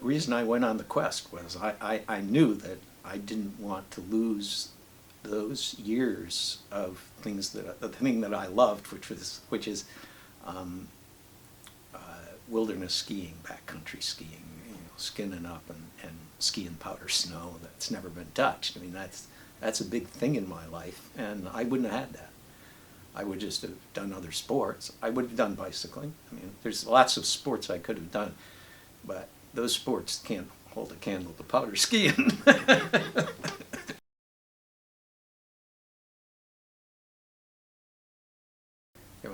reason I went on the quest was I knew that I didn't want to lose those years of things that the thing that I loved, which is um, wilderness skiing, backcountry skiing, skinning up and skiing powder snow that's never been touched. I mean, that's a big thing in my life, and I wouldn't have had that. I would just have done other sports. I would have done bicycling. I mean, there's lots of sports I could have done, but those sports can't hold a candle to powder skiing.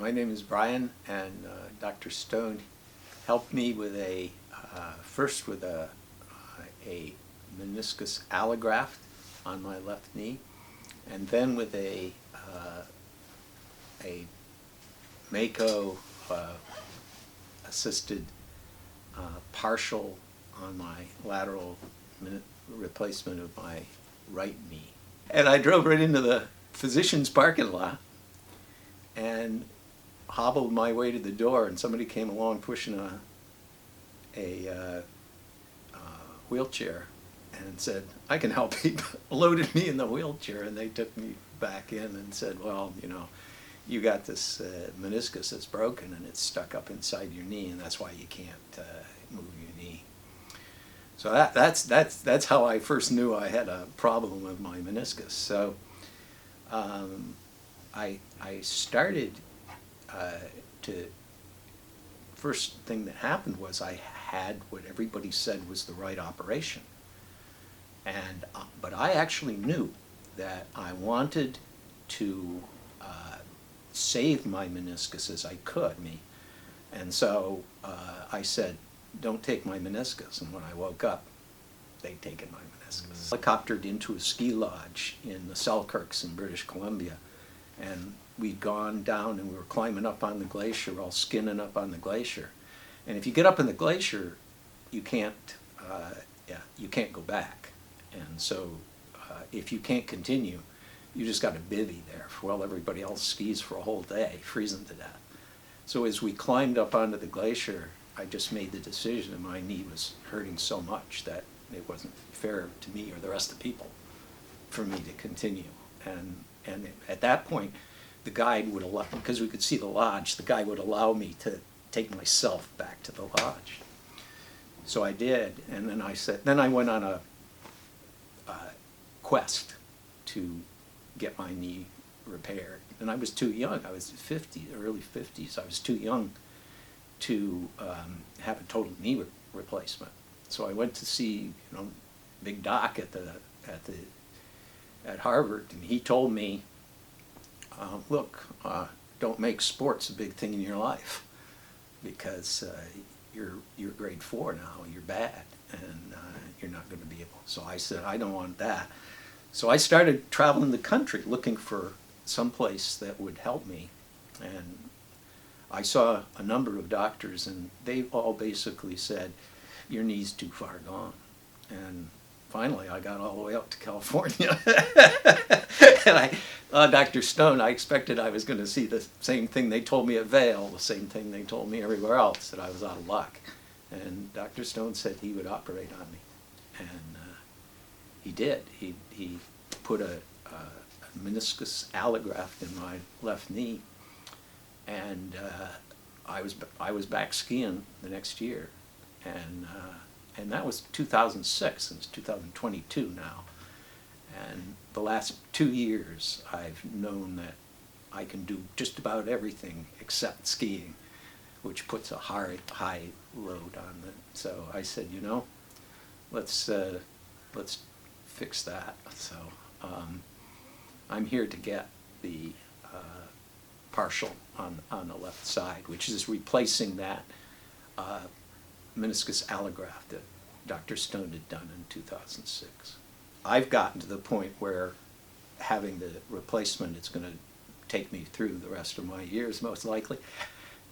My name is Brian, and Dr. Stone helped me with first with a meniscus allograft on my left knee, and then with a Mako assisted partial on my lateral replacement of my right knee. And I drove right into the physician's parking lot and hobbled my way to the door, and somebody came along pushing a wheelchair and said, "I can help you." Loaded me in the wheelchair, and they took me back in and said, "Well, you got this meniscus that's broken and it's stuck up inside your knee, and that's why you can't move your knee." So that's how I first knew I had a problem with my meniscus. So I started first thing that happened was I had what everybody said was the right operation, and but I actually knew that I wanted to save my meniscus as I could, and so I said, "Don't take my meniscus." And when I woke up, they'd taken my meniscus. Helicoptered into a ski lodge in the Selkirks in British Columbia, and we'd gone down and we were climbing up on the glacier, all skinning up on the glacier. And if you get up in the glacier, you can't go back. And so if you can't continue, you just got to bivvy there while everybody else skis for a whole day, freezing to death. So as we climbed up onto the glacier, I just made the decision, and my knee was hurting so much that it wasn't fair to me or the rest of the people for me to continue. And at that point, the guide would allow, because we could see the lodge, the guide would allow me to take myself back to the lodge. So I did, and then I went on a quest to get my knee repaired. And I was too young. I was early 50s. I was too young to have a total knee replacement. So I went to see, Big Doc at Harvard, and he told me, "Look, don't make sports a big thing in your life, because you're grade 4 now. You're bad, and you're not going to be able." So I said, "I don't want that." So I started traveling the country looking for some place that would help me, and I saw a number of doctors, and they all basically said, "Your knee's too far gone." And finally, I got all the way up to California. And Dr. Stone, I expected I was going to see the same thing they told me at Vail, the same thing they told me everywhere else, that I was out of luck. And Dr. Stone said he would operate on me. And he did. He put a meniscus allograft in my left knee. And I was back skiing the next year. And that was 2006, and it's 2022 now. And the last 2 years, I've known that I can do just about everything except skiing, which puts a high load on it. So I said, let's fix that. So I'm here to get the partial on the left side, which is replacing that meniscus allograft that Dr. Stone had done in 2006. I've gotten to the point where having the replacement, it's going to take me through the rest of my years, most likely.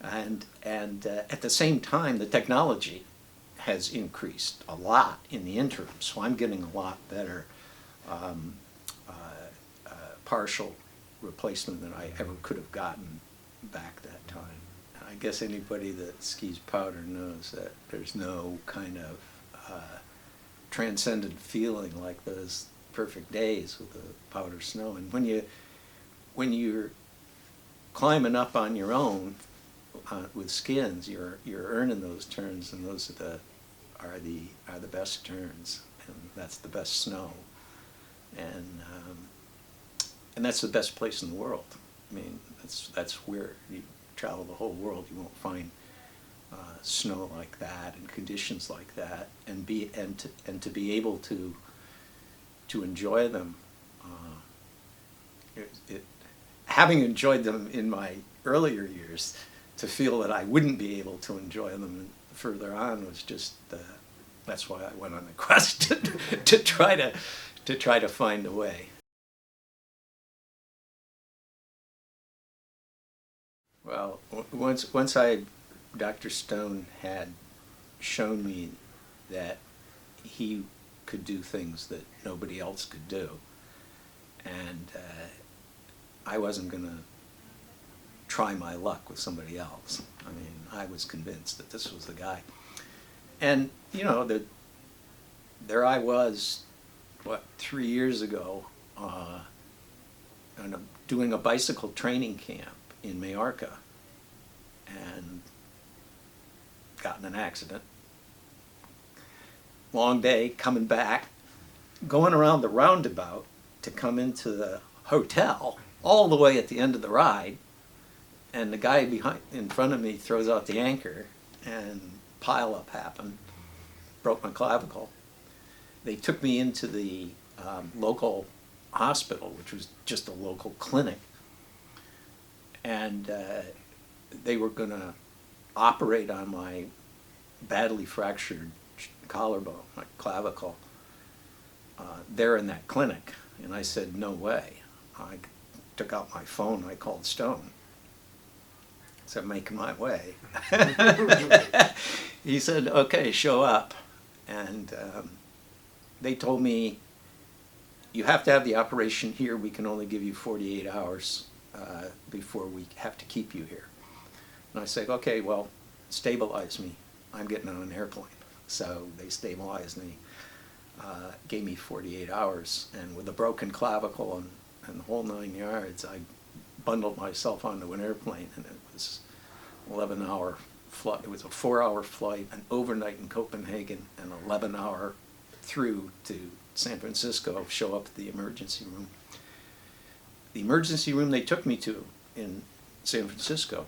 And at the same time, the technology has increased a lot in the interim, so I'm getting a lot better partial replacement than I ever could have gotten back that time. I guess anybody that skis powder knows that there's no kind of transcendent feeling like those perfect days with the powder snow. And when you're climbing up on your own with skins, you're earning those turns, and those are the best turns, and that's the best snow, and that's the best place in the world. I mean, that's where you travel the whole world, you won't find snow like that and conditions like that, and to be able to enjoy them. Having enjoyed them in my earlier years, to feel that I wouldn't be able to enjoy them further on was just that's why I went on the quest to try to find a way. Well, once Dr. Stone had shown me that he could do things that nobody else could do, and I wasn't going to try my luck with somebody else. I mean, I was convinced that this was the guy. And, you know, there I was, 3 years ago, doing a bicycle training camp in Majorca, and got in an accident. Long day, coming back, going around the roundabout to come into the hotel, all the way at the end of the ride, and the guy in front of me throws out the anchor, and pile-up happened, broke my clavicle. They took me into the local hospital, which was just a local clinic, and they were going to operate on my badly fractured collarbone, my clavicle, there in that clinic. And I said, no way. I took out my phone, I called Stone. I said, making my way. He said, okay, show up. And they told me, you have to have the operation here. We can only give you 48 hours before we have to keep you here. And I said, okay, well, stabilize me. I'm getting on an airplane. So they stabilized me, gave me 48 hours, and with a broken clavicle and the whole 9 yards, I bundled myself onto an airplane, and it was 11-hour flight. It was a 4-hour flight, an overnight in Copenhagen, and 11-hour through to San Francisco, show up at the emergency room. The emergency room they took me to in San Francisco,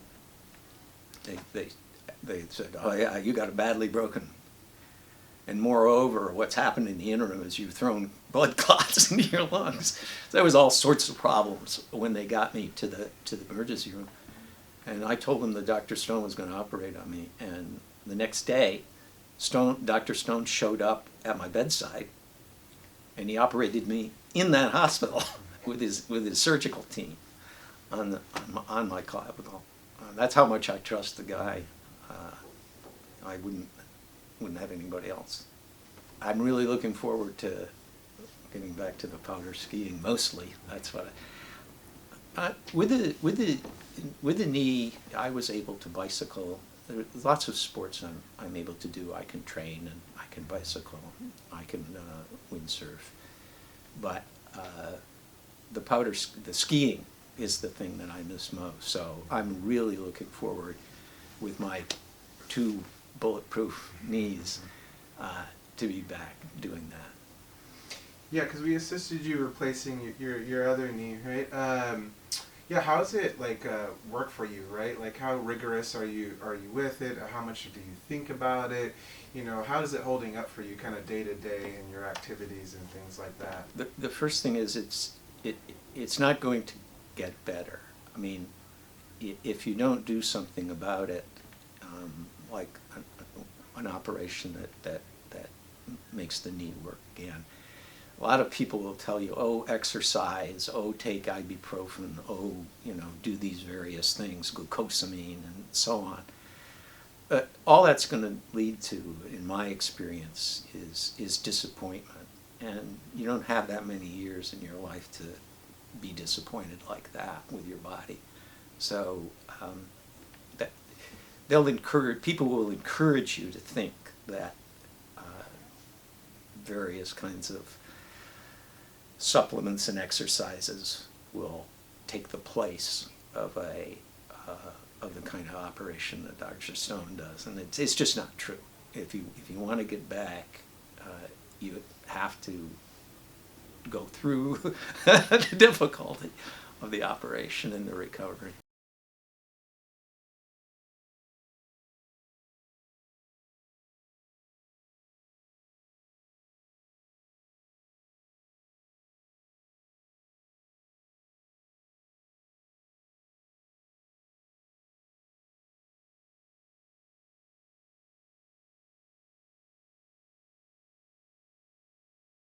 they said, oh yeah, you got a badly broken. And moreover, what's happened in the interim is you've thrown blood clots into your lungs. There was all sorts of problems when they got me to the emergency room. And I told them that Dr. Stone was going to operate on me. And the next day, Dr. Stone showed up at my bedside, and he operated me in that hospital with his surgical team on my clavicle. That's how much I trust the guy. I wouldn't have anybody else. I'm really looking forward to getting back to the powder skiing. Mostly, that's what. With the knee, I was able to bicycle. There's lots of sports I'm able to do. I can train and I can bicycle. I can windsurf, but the skiing is the thing that I miss most. So I'm really looking forward, with my 2 bulletproof knees, to be back doing that. Yeah, because we assisted you replacing your other knee, right? Yeah, how does it work for you, right? Like, how rigorous are you with it? How much do you think about it? You know, how is it holding up for you, kind of day to day in your activities and things like that? The first thing is it's not going to get better. I mean, if you don't do something about it, like an operation that makes the knee work again. A lot of people will tell you, oh, exercise, oh, take ibuprofen, oh, do these various things, glucosamine, and so on. But all that's going to lead to, in my experience, is disappointment. And you don't have that many years in your life to be disappointed like that with your body. So people will encourage you to think that various kinds of supplements and exercises will take the place of of the kind of operation that Dr. Stone does, and it's just not true. If you want to get back, you have to go through the difficulty of the operation and the recovery.